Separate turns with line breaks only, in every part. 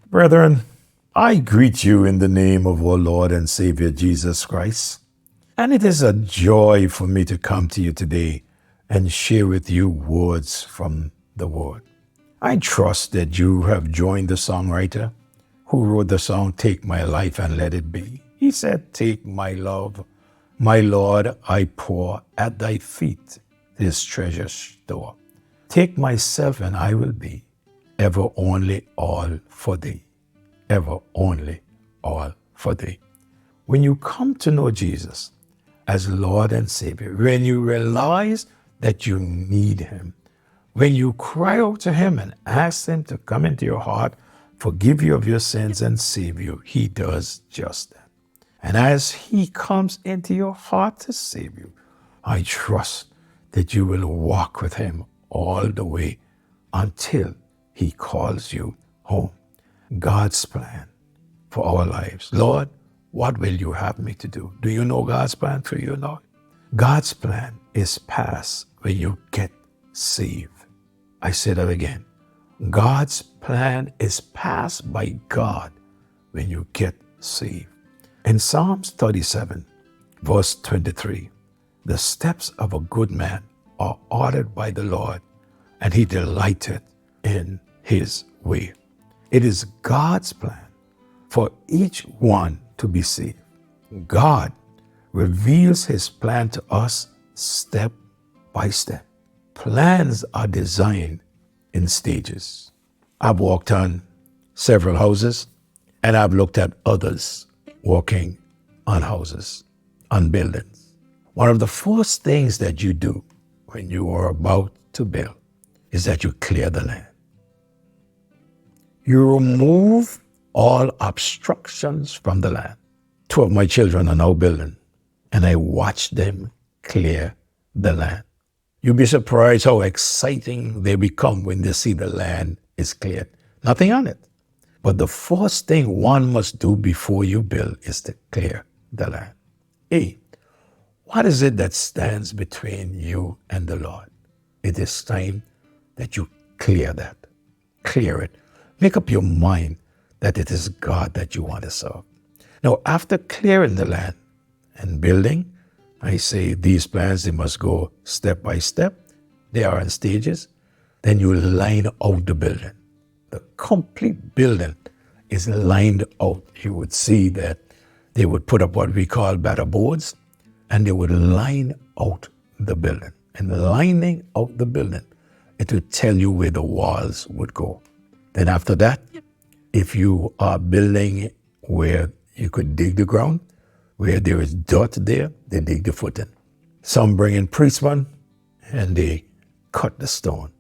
Brethren, I greet you in the name of our Lord and Savior Jesus Christ. And it is a joy for me to come to you today and share with you words from the Word. I trust that you have joined the songwriter who wrote the song, Take My Life and Let It Be. He said, Take my love, my Lord, I pour at thy feet this treasure store. Take myself and I will be ever only all for thee. Ever only all for thee. When you come to know Jesus as Lord and Savior, when you realize that you need him, when you cry out to him and ask him to come into your heart, forgive you of your sins and save you, he does just that. And as he comes into your heart to save you, I trust that you will walk with him all the way until he calls you home. God's plan for our lives. Lord, what will you have me to do? Do you know God's plan for you, Lord? God's plan is passed when you get saved. I say that again. God's plan is passed by God when you get saved. In Psalms 37, verse 23, the steps of a good man are ordered by the Lord, and he delighteth in his way. It is God's plan for each one to be saved. God reveals his plan to us step by step. Plans are designed in stages. I've walked on several houses, and I've looked at others walking on houses, on buildings. One of the first things that you do when you are about to build is that you clear the land. You remove all obstructions from the land. Two of my children are now building, and I watch them clear the land. You'll be surprised how exciting they become when they see the land is cleared. Nothing on it. But the first thing one must do before you build is to clear the land. A, what is it that stands between you and the Lord? It is time that you clear that. Clear it. Make up your mind that it is God that you want to serve. Now, after clearing the land and building, I say these plans, they must go step by step. They are in stages. Then you line out the building. The complete building is lined out. You would see that they would put up what we call batter boards, and they would line out the building. And lining out the building, it would tell you where the walls would go. Then after that, if you are building where you could dig the ground, where there is dirt there, they dig the footing. Some bring in policemen and they cut the stone.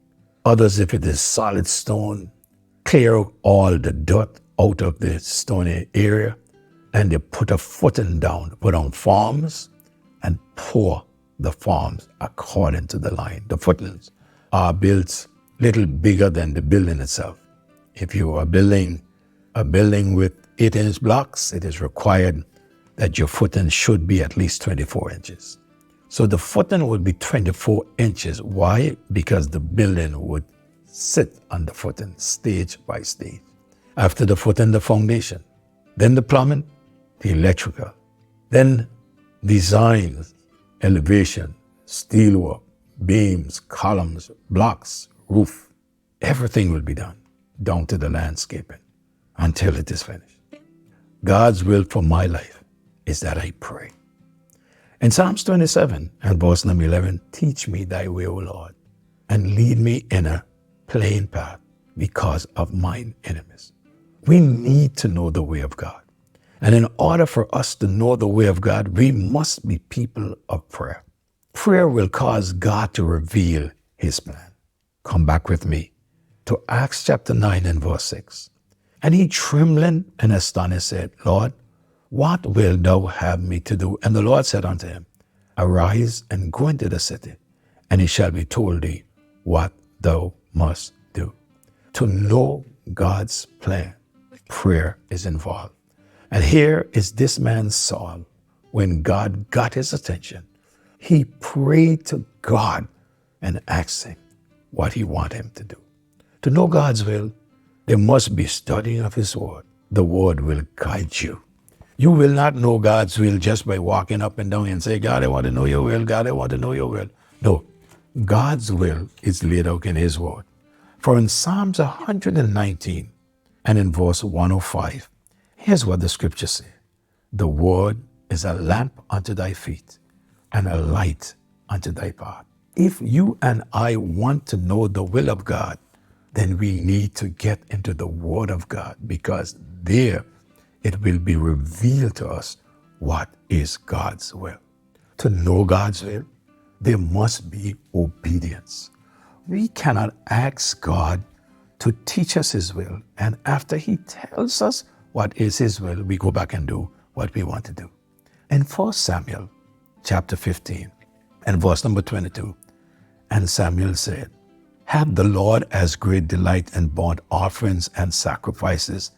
Others, if it is solid stone, clear all the dirt out of the stony area, and they put a footing down, put on forms, and pour the forms according to the line. The footings are built a little bigger than the building itself. If you are building a building with 8-inch blocks, it is required that your footing should be at least 24 inches. So the footing would be 24 inches. Why? Because the building would sit on the footing, stage by stage. After the footing, the foundation. Then the plumbing, the electrical. Then designs, elevation, steelwork, beams, columns, blocks, roof. Everything will be done, down to the landscaping, until it is finished. God's will for my life is that I pray. In Psalms 27 and verse number 11, teach me thy way, O Lord, and lead me in a plain path because of mine enemies. We need to know the way of God. And in order for us to know the way of God, we must be people of prayer. Prayer will cause God to reveal his plan. Come back with me to Acts chapter 9 and verse 6. And he trembling and astonished said, Lord, what wilt thou have me to do? And the Lord said unto him, arise and go into the city, and it shall be told thee what thou must do. To know God's plan, prayer is involved. And here is this man Saul. When God got his attention, he prayed to God and asked him what he wanted him to do. To know God's will, There must be studying of his word. The word will guide you. You will not know God's will just by walking up and down and say, God, I want to know your will. God, I want to know your will. No, God's will is laid out in his word. For in Psalms 119 and in verse 105, here's what the scripture says. The word is a lamp unto thy feet and a light unto thy path. If you and I want to know the will of God, then we need to get into the word of God, because there it will be revealed to us what is God's will. To know God's will, there must be obedience. We cannot ask God to teach us his will, and after he tells us what is his will, we go back and do what we want to do. In 1 Samuel chapter 15 and verse number 22, and Samuel said, have the Lord as great delight in burnt offerings and sacrifices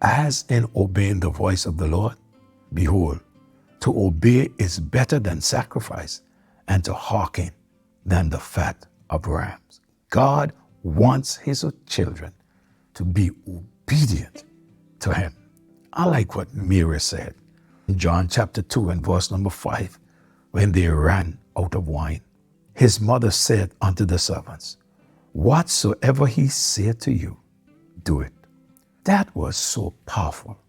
as in obeying the voice of the Lord? Behold, to obey is better than sacrifice, and to hearken than the fat of rams. God wants his children to be obedient to him. I like what Mary said in John chapter 2 and verse number 5, when they ran out of wine. His mother said unto the servants, whatsoever he said to you, do it. That was so powerful,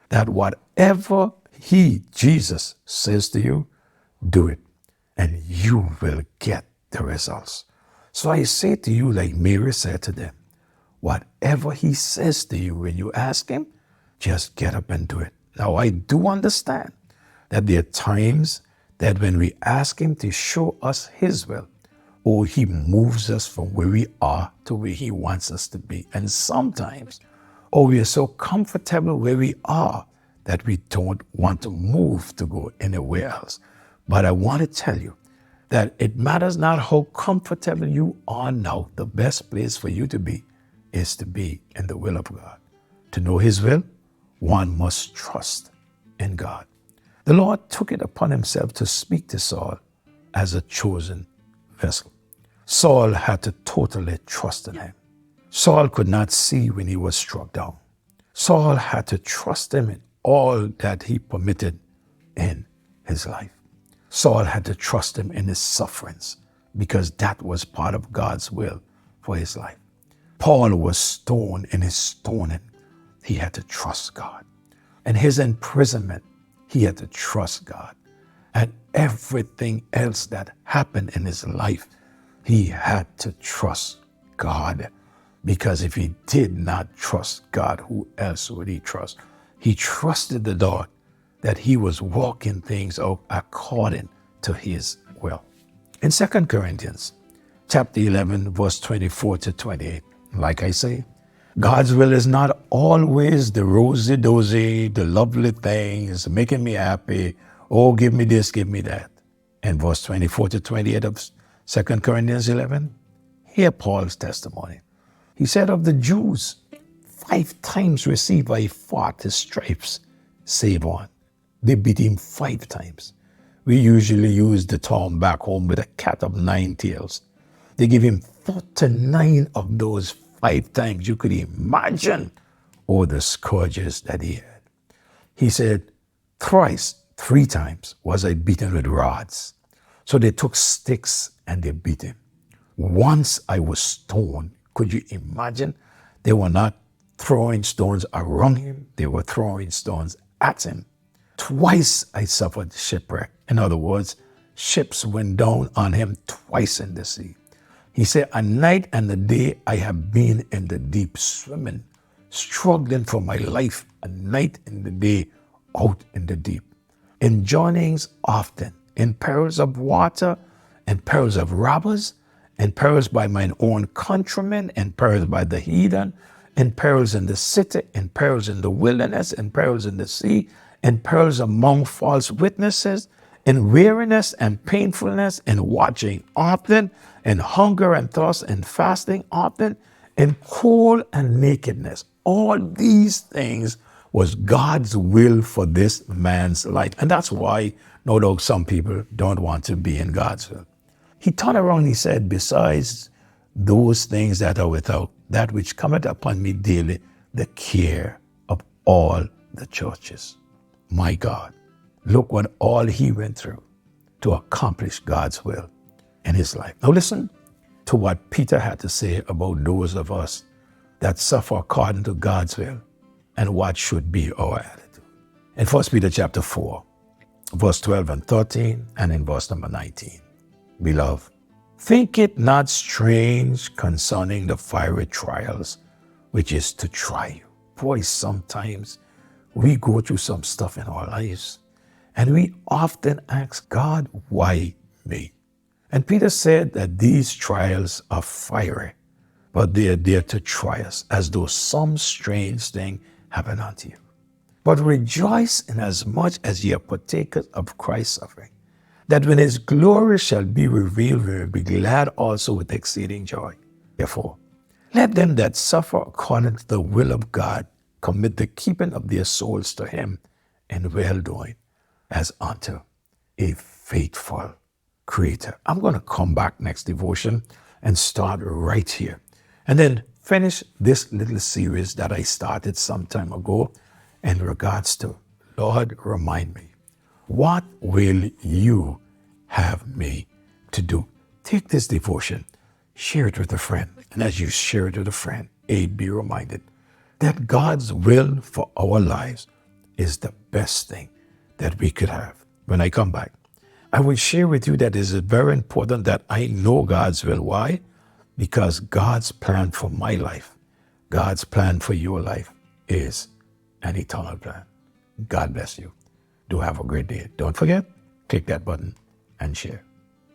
that whatever he, Jesus, says to you, do it, and you will get the results. So I say to you, like Mary said to them, whatever he says to you when you ask him, just get up and do it. Now, I do understand that there are times that when we ask him to show us his will, or he moves us from where we are to where he wants us to be. And sometimes, we are so comfortable where we are that we don't want to move to go anywhere else. But I want to tell you that it matters not how comfortable you are now. The best place for you to be is to be in the will of God. To know his will, one must trust in God. The Lord took it upon himself to speak to Saul as a chosen vessel. Saul had to totally trust in him. Saul could not see when he was struck down. Saul had to trust him in all that he permitted in his life. Saul had to trust him in his sufferings, because that was part of God's will for his life. Paul was stoned in his stoning. He had to trust God. In his imprisonment, he had to trust God. And everything else that happened in his life, he had to trust God. Because if he did not trust God, who else would he trust? He trusted the Lord that he was walking things out according to his will. In 2 Corinthians chapter 11, verse 24 to 28, like I say, God's will is not always the rosy-dozy, the lovely things, making me happy. Oh, give me this, give me that. And verse 24 to 28 of 2 Corinthians 11, hear Paul's testimony. He said of the Jews, 5 times received by 40 stripes, save one. They beat him 5 times. We usually use the term back home with a cat of 9 tails. They give him 49 of those 5 times. You could imagine all the scourges that he had. He said, thrice, 3 times was I beaten with rods. So they took sticks and they beat him. Once I was stoned. Could you imagine? They were not throwing stones around him. They were throwing stones at him. Twice I suffered shipwreck. In other words, ships went down on him twice in the sea. He said, a night and a day I have been in the deep swimming, struggling for my life, a night and the day out in the deep. In journeyings often, in perils of water, in perils of robbers, in perils by mine own countrymen, in perils by the heathen, in perils in the city, in perils in the wilderness, in perils in the sea, in perils among false witnesses, in weariness and painfulness, in watching often, in hunger and thirst, in fasting often, in cold and nakedness. All these things was God's will for this man's life. And that's why, no doubt, some people don't want to be in God's will. He turned around and he said, besides those things that are without, that which cometh upon me daily, the care of all the churches. My God, look what all he went through to accomplish God's will in his life. Now listen to what Peter had to say about those of us that suffer according to God's will and what should be our attitude. In 1 Peter chapter 4, verse 12 and 13, and in verse number 19. Beloved, think it not strange concerning the fiery trials which is to try you. Boy, sometimes we go through some stuff in our lives and we often ask God, why me? And Peter said that these trials are fiery, but they are there to try us, as though some strange thing happened unto you. But rejoice inasmuch as ye are partakers of Christ's suffering, that when his glory shall be revealed, we will be glad also with exceeding joy. Therefore, let them that suffer according to the will of God commit the keeping of their souls to him in well-doing, as unto a faithful Creator. I'm going to come back next devotion and start right here, and then finish this little series that I started some time ago in regards to, Lord, remind me, what will you have me to do? Take this devotion, share it with a friend, and as you share it with a friend, be reminded that God's will for our lives is the best thing that we could have. When I come back, I will share with you that it is very important that I know God's will. Why? Because God's plan for my life, God's plan for your life is an eternal plan. God bless you. Do have a great day. Don't forget, click that button and share.